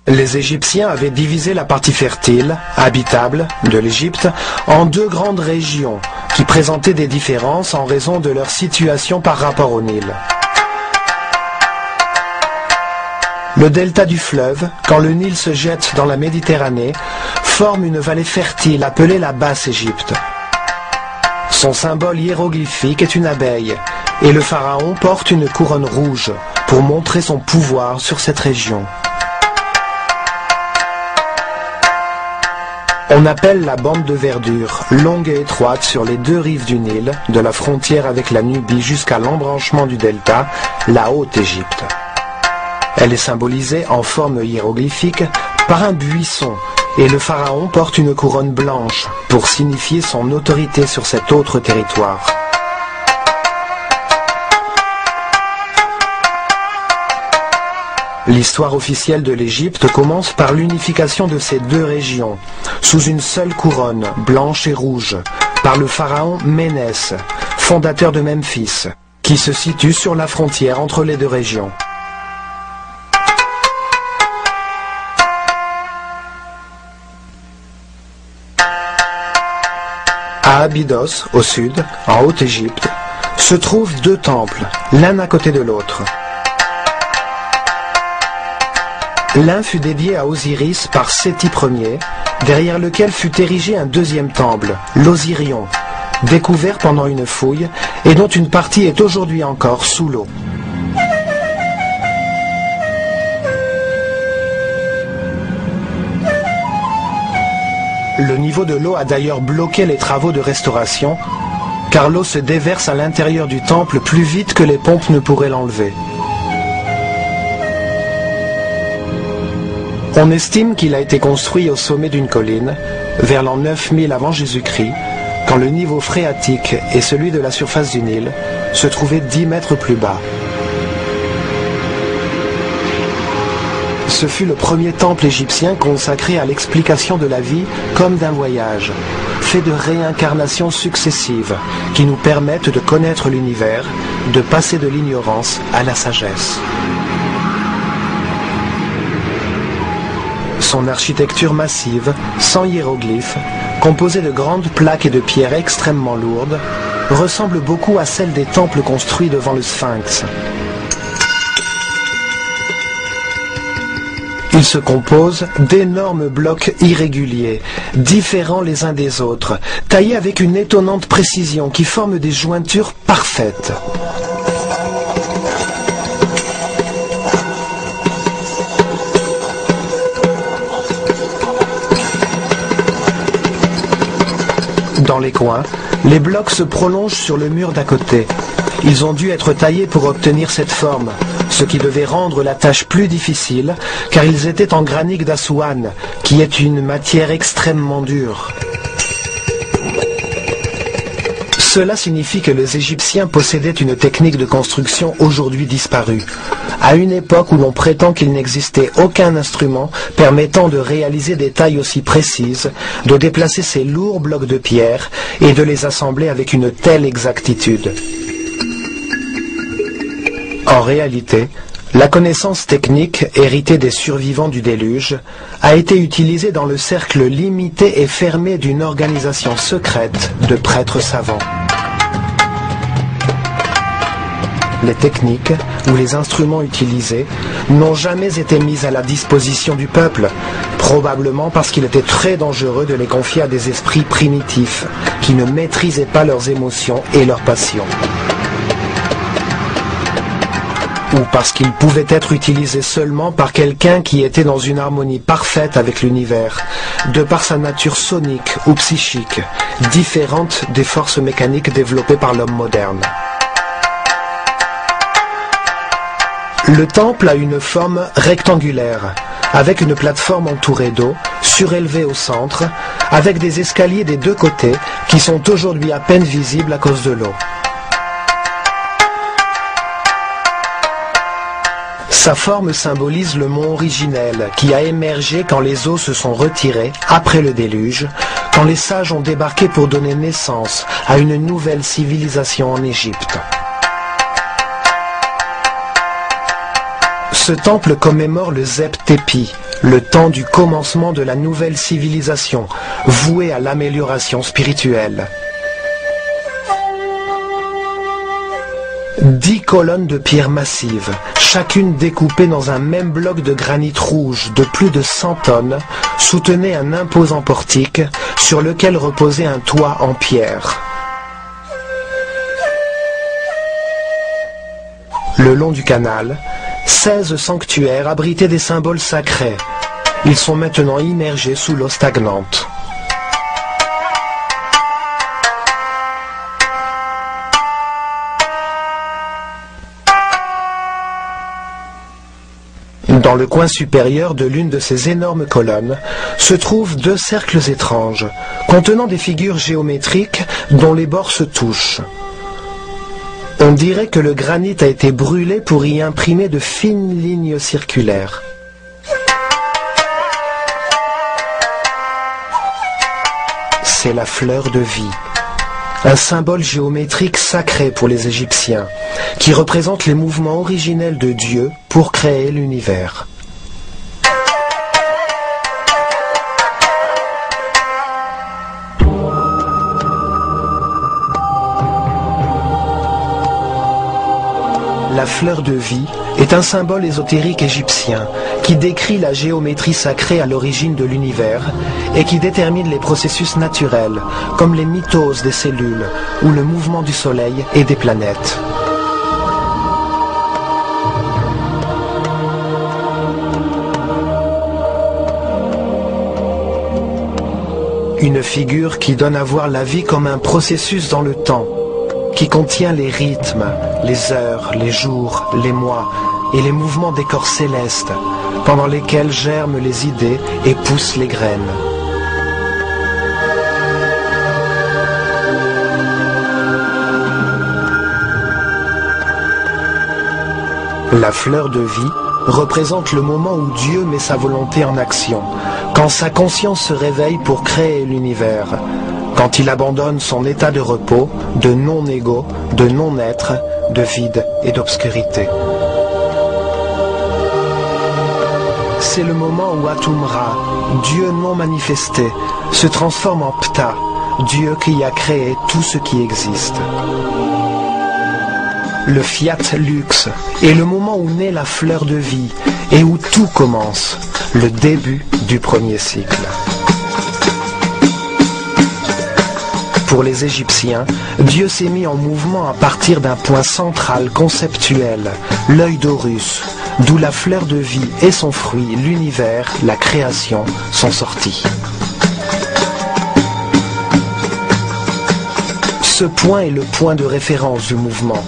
Les Égyptiens avaient divisé la partie fertile, habitable, de l'Égypte, en deux grandes régions qui présentaient des différences en raison de leur situation par rapport au Nil. Le delta du fleuve, quand le Nil se jette dans la Méditerranée, forme une vallée fertile appelée la Basse-Égypte. Son symbole hiéroglyphique est une abeille, et le pharaon porte une couronne rouge pour montrer son pouvoir sur cette région. On appelle la bande de verdure, longue et étroite sur les deux rives du Nil, de la frontière avec la Nubie jusqu'à l'embranchement du delta, la Haute-Égypte. Elle est symbolisée en forme hiéroglyphique par un buisson, et le pharaon porte une couronne blanche pour signifier son autorité sur cet autre territoire. L'histoire officielle de l'Égypte commence par l'unification de ces deux régions, sous une seule couronne, blanche et rouge, par le pharaon Ménès, fondateur de Memphis, qui se situe sur la frontière entre les deux régions. À Abydos, au sud, en Haute-Égypte, se trouvent deux temples, l'un à côté de l'autre. L'un fut dédié à Osiris par Séti Ier, derrière lequel fut érigé un deuxième temple, l'Osirion, découvert pendant une fouille et dont une partie est aujourd'hui encore sous l'eau. Le niveau de l'eau a d'ailleurs bloqué les travaux de restauration, car l'eau se déverse à l'intérieur du temple plus vite que les pompes ne pourraient l'enlever. On estime qu'il a été construit au sommet d'une colline, vers l'an 9000 avant Jésus-Christ, quand le niveau phréatique et celui de la surface du Nil se trouvaient 10 mètres plus bas. Ce fut le premier temple égyptien consacré à l'explication de la vie comme d'un voyage, fait de réincarnations successives qui nous permettent de connaître l'univers, de passer de l'ignorance à la sagesse. Son architecture massive, sans hiéroglyphes, composée de grandes plaques et de pierres extrêmement lourdes, ressemble beaucoup à celle des temples construits devant le Sphinx. Il se compose d'énormes blocs irréguliers, différents les uns des autres, taillés avec une étonnante précision qui forment des jointures parfaites. Dans les coins, les blocs se prolongent sur le mur d'à côté. Ils ont dû être taillés pour obtenir cette forme, ce qui devait rendre la tâche plus difficile, car ils étaient en granit d'Assouan, qui est une matière extrêmement dure. Cela signifie que les Égyptiens possédaient une technique de construction aujourd'hui disparue, à une époque où l'on prétend qu'il n'existait aucun instrument permettant de réaliser des tailles aussi précises, de déplacer ces lourds blocs de pierre et de les assembler avec une telle exactitude. En réalité, la connaissance technique héritée des survivants du déluge a été utilisée dans le cercle limité et fermé d'une organisation secrète de prêtres savants. Les techniques ou les instruments utilisés n'ont jamais été mis à la disposition du peuple, probablement parce qu'il était très dangereux de les confier à des esprits primitifs qui ne maîtrisaient pas leurs émotions et leurs passions. Ou parce qu'ils pouvaient être utilisés seulement par quelqu'un qui était dans une harmonie parfaite avec l'univers, de par sa nature sonique ou psychique, différente des forces mécaniques développées par l'homme moderne. Le temple a une forme rectangulaire, avec une plateforme entourée d'eau, surélevée au centre, avec des escaliers des deux côtés qui sont aujourd'hui à peine visibles à cause de l'eau. Sa forme symbolise le mont originel qui a émergé quand les eaux se sont retirées après le déluge, quand les sages ont débarqué pour donner naissance à une nouvelle civilisation en Égypte. Ce temple commémore le Zep Tepi, le temps du commencement de la nouvelle civilisation, vouée à l'amélioration spirituelle. 10 colonnes de pierre massive, chacune découpée dans un même bloc de granit rouge de plus de 100 tonnes, soutenaient un imposant portique sur lequel reposait un toit en pierre. Le long du canal, 16 sanctuaires abritaient des symboles sacrés. Ils sont maintenant immergés sous l'eau stagnante. Dans le coin supérieur de l'une de ces énormes colonnes se trouvent 2 cercles étranges, contenant des figures géométriques dont les bords se touchent. On dirait que le granit a été brûlé pour y imprimer de fines lignes circulaires. C'est la fleur de vie, un symbole géométrique sacré pour les Égyptiens, qui représente les mouvements originels de Dieu pour créer l'univers. La fleur de vie est un symbole ésotérique égyptien qui décrit la géométrie sacrée à l'origine de l'univers et qui détermine les processus naturels, comme les mitoses des cellules ou le mouvement du soleil et des planètes. Une figure qui donne à voir la vie comme un processus dans le temps, qui contient les rythmes, les heures, les jours, les mois et les mouvements des corps célestes, pendant lesquels germent les idées et poussent les graines. La fleur de vie représente le moment où Dieu met sa volonté en action, quand sa conscience se réveille pour créer l'univers, quand il abandonne son état de repos, de non-ego, de non-être, de vide et d'obscurité. C'est le moment où Atum-Ra, Dieu non manifesté, se transforme en Ptah, Dieu qui a créé tout ce qui existe. Le Fiat Lux est le moment où naît la fleur de vie et où tout commence, le début du premier cycle. Pour les Égyptiens, Dieu s'est mis en mouvement à partir d'un point central conceptuel, l'œil d'Horus, d'où la fleur de vie et son fruit, l'univers, la création, sont sortis. Ce point est le point de référence du mouvement.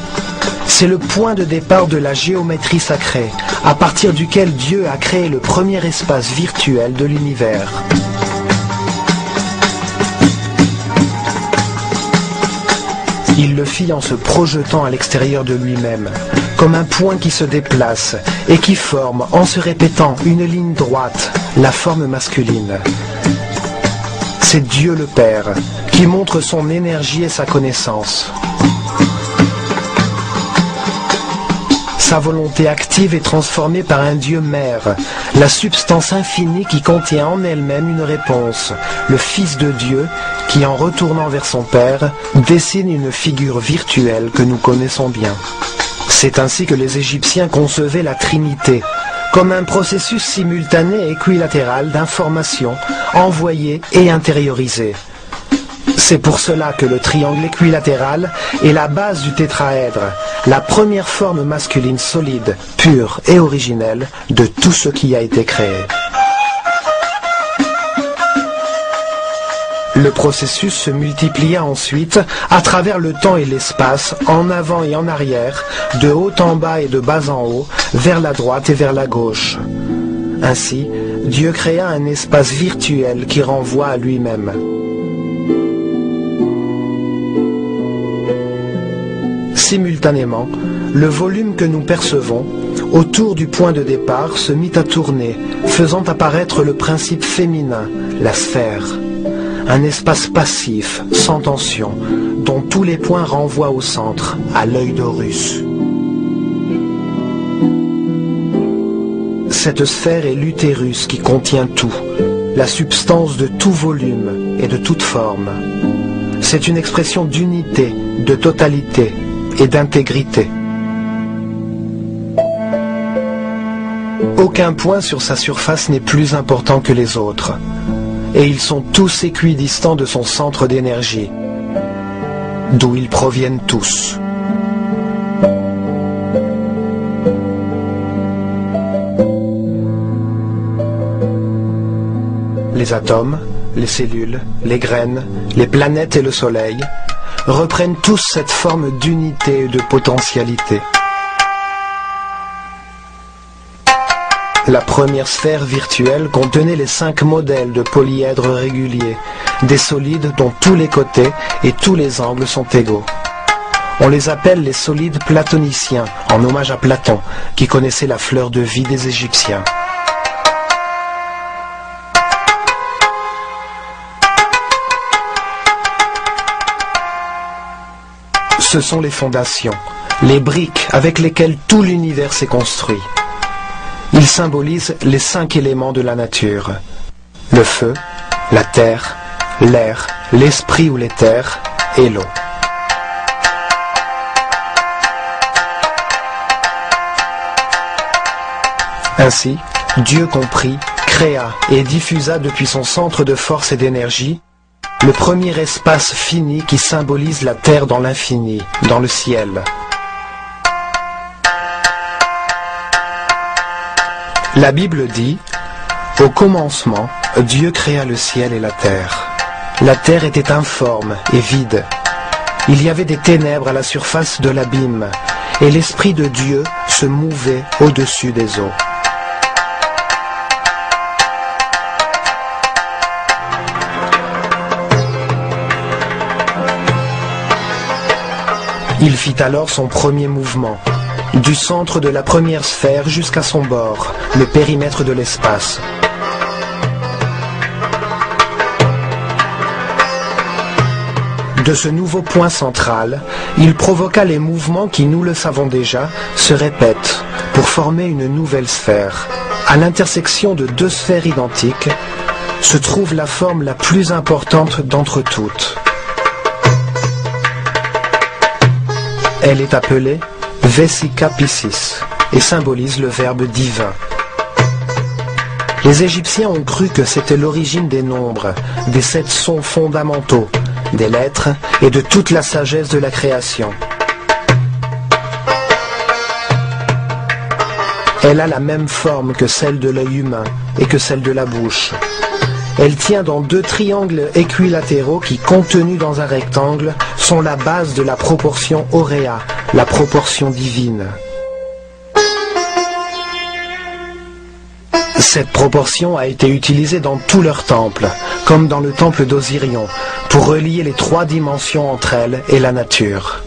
C'est le point de départ de la géométrie sacrée, à partir duquel Dieu a créé le premier espace virtuel de l'univers. Il le fit en se projetant à l'extérieur de lui-même, comme un point qui se déplace et qui forme, en se répétant, une ligne droite, la forme masculine. C'est Dieu le Père qui montre son énergie et sa connaissance. Sa volonté active est transformée par un Dieu mère, la substance infinie qui contient en elle-même une réponse, le Fils de Dieu qui, en retournant vers son Père, dessine une figure virtuelle que nous connaissons bien. C'est ainsi que les Égyptiens concevaient la Trinité, comme un processus simultané et équilatéral d'informations envoyées et intériorisées. C'est pour cela que le triangle équilatéral est la base du tétraèdre, la première forme masculine solide, pure et originelle de tout ce qui a été créé. Le processus se multiplia ensuite à travers le temps et l'espace, en avant et en arrière, de haut en bas et de bas en haut, vers la droite et vers la gauche. Ainsi, Dieu créa un espace virtuel qui renvoie à lui-même. Simultanément, le volume que nous percevons, autour du point de départ, se mit à tourner, faisant apparaître le principe féminin, la sphère. Un espace passif, sans tension, dont tous les points renvoient au centre, à l'œil d'Horus. Cette sphère est l'utérus qui contient tout, la substance de tout volume et de toute forme. C'est une expression d'unité, de totalité et d'intégrité. Aucun point sur sa surface n'est plus important que les autres, et ils sont tous équidistants de son centre d'énergie, d'où ils proviennent tous. Les atomes, les cellules, les graines, les planètes et le soleil reprennent tous cette forme d'unité et de potentialité. La première sphère virtuelle contenait les 5 modèles de polyèdres réguliers, des solides dont tous les côtés et tous les angles sont égaux. On les appelle les solides platoniciens, en hommage à Platon, qui connaissait la fleur de vie des Égyptiens. Ce sont les fondations, les briques avec lesquelles tout l'univers s'est construit. Ils symbolisent les 5 éléments de la nature. Le feu, la terre, l'air, l'esprit ou l'éther et l'eau. Ainsi, Dieu comprit, créa et diffusa depuis son centre de force et d'énergie le premier espace fini qui symbolise la terre dans l'infini, dans le ciel. La Bible dit « Au commencement, Dieu créa le ciel et la terre. La terre était informe et vide. Il y avait des ténèbres à la surface de l'abîme, et l'Esprit de Dieu se mouvait au-dessus des eaux. » Il fit alors son premier mouvement, du centre de la première sphère jusqu'à son bord, le périmètre de l'espace. De ce nouveau point central, il provoqua les mouvements qui, nous le savons déjà, se répètent pour former une nouvelle sphère. À l'intersection de 2 sphères identiques se trouve la forme la plus importante d'entre toutes. Elle est appelée Vesica Piscis et symbolise le Verbe divin. Les Égyptiens ont cru que c'était l'origine des nombres, des 7 sons fondamentaux, des lettres et de toute la sagesse de la création. Elle a la même forme que celle de l'œil humain et que celle de la bouche. Elle tient dans 2 triangles équilatéraux qui, contenus dans un rectangle, sont la base de la proportion auréa, la proportion divine. Cette proportion a été utilisée dans tous leurs temples, comme dans le temple d'Osirion, pour relier les 3 dimensions entre elles et la nature.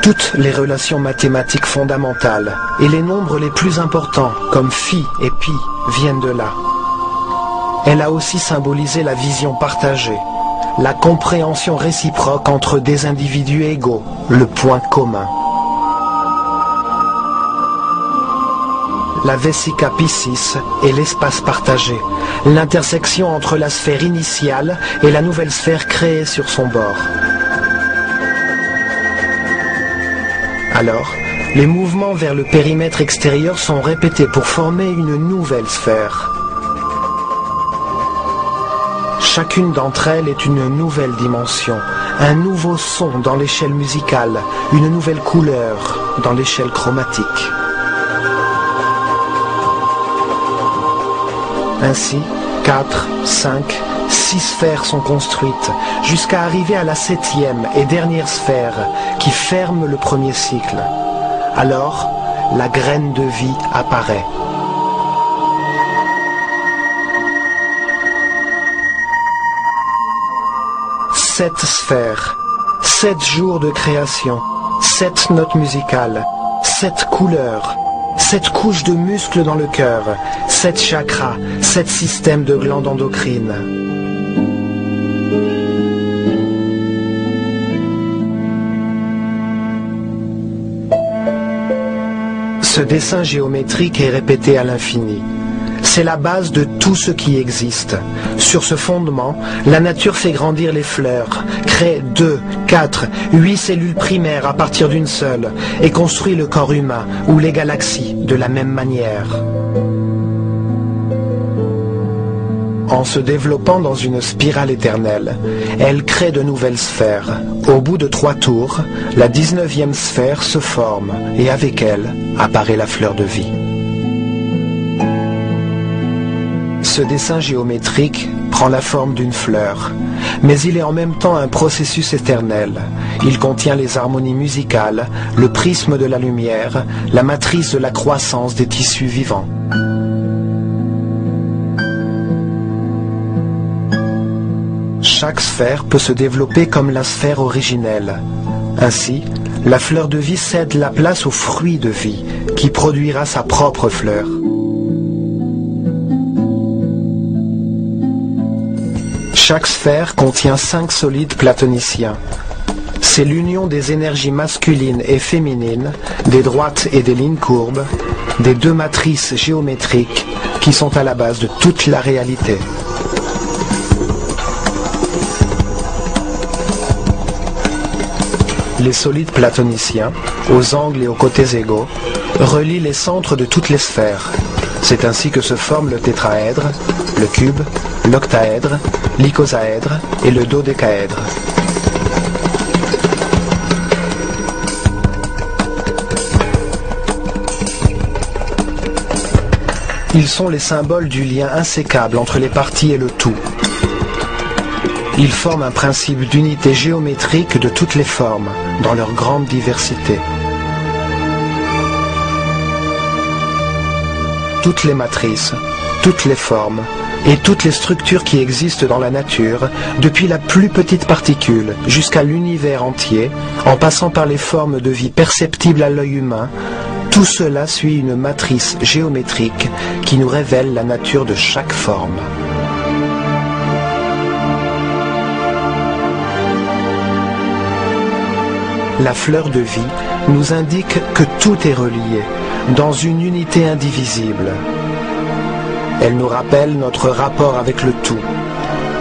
Toutes les relations mathématiques fondamentales et les nombres les plus importants, comme phi et pi, viennent de là. Elle a aussi symbolisé la vision partagée, la compréhension réciproque entre des individus égaux, le point commun. La Vesica Piscis est l'espace partagé, l'intersection entre la sphère initiale et la nouvelle sphère créée sur son bord. Alors, les mouvements vers le périmètre extérieur sont répétés pour former une nouvelle sphère. Chacune d'entre elles est une nouvelle dimension, un nouveau son dans l'échelle musicale, une nouvelle couleur dans l'échelle chromatique. Ainsi, 4, 5, 6 sphères sont construites, jusqu'à arriver à la 7e et dernière sphère qui ferme le premier cycle. Alors, la graine de vie apparaît. Sept sphères, 7 jours de création, 7 notes musicales, 7 couleurs, 7 couches de muscles dans le cœur, 7 chakras, 7 systèmes de glandes endocrines. Ce dessin géométrique est répété à l'infini. C'est la base de tout ce qui existe. Sur ce fondement, la nature fait grandir les fleurs, crée 2, 4, 8 cellules primaires à partir d'une seule et construit le corps humain ou les galaxies de la même manière. En se développant dans une spirale éternelle, elle crée de nouvelles sphères. Au bout de 3 tours, la 19e sphère se forme et avec elle apparaît la fleur de vie. Ce dessin géométrique prend la forme d'une fleur, mais il est en même temps un processus éternel. Il contient les harmonies musicales, le prisme de la lumière, la matrice de la croissance des tissus vivants. Chaque sphère peut se développer comme la sphère originelle. Ainsi, la fleur de vie cède la place au fruit de vie, qui produira sa propre fleur. Chaque sphère contient 5 solides platoniciens. C'est l'union des énergies masculines et féminines, des droites et des lignes courbes, des 2 matrices géométriques qui sont à la base de toute la réalité. Les solides platoniciens, aux angles et aux côtés égaux, relient les centres de toutes les sphères. C'est ainsi que se forment le tétraèdre, le cube, l'octaèdre, l'icosaèdre et le dodécaèdre. Ils sont les symboles du lien insécable entre les parties et le tout. Ils forment un principe d'unité géométrique de toutes les formes, dans leur grande diversité. Toutes les matrices, toutes les formes et toutes les structures qui existent dans la nature, depuis la plus petite particule jusqu'à l'univers entier, en passant par les formes de vie perceptibles à l'œil humain, tout cela suit une matrice géométrique qui nous révèle la nature de chaque forme. La fleur de vie nous indique que tout est relié, dans une unité indivisible. Elle nous rappelle notre rapport avec le tout,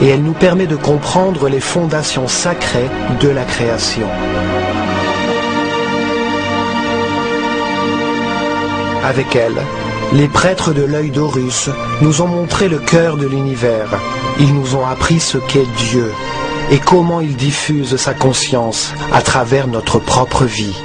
et elle nous permet de comprendre les fondations sacrées de la création. Avec elle, les prêtres de l'œil d'Horus nous ont montré le cœur de l'univers. Ils nous ont appris ce qu'est Dieu et comment il diffuse sa conscience à travers notre propre vie.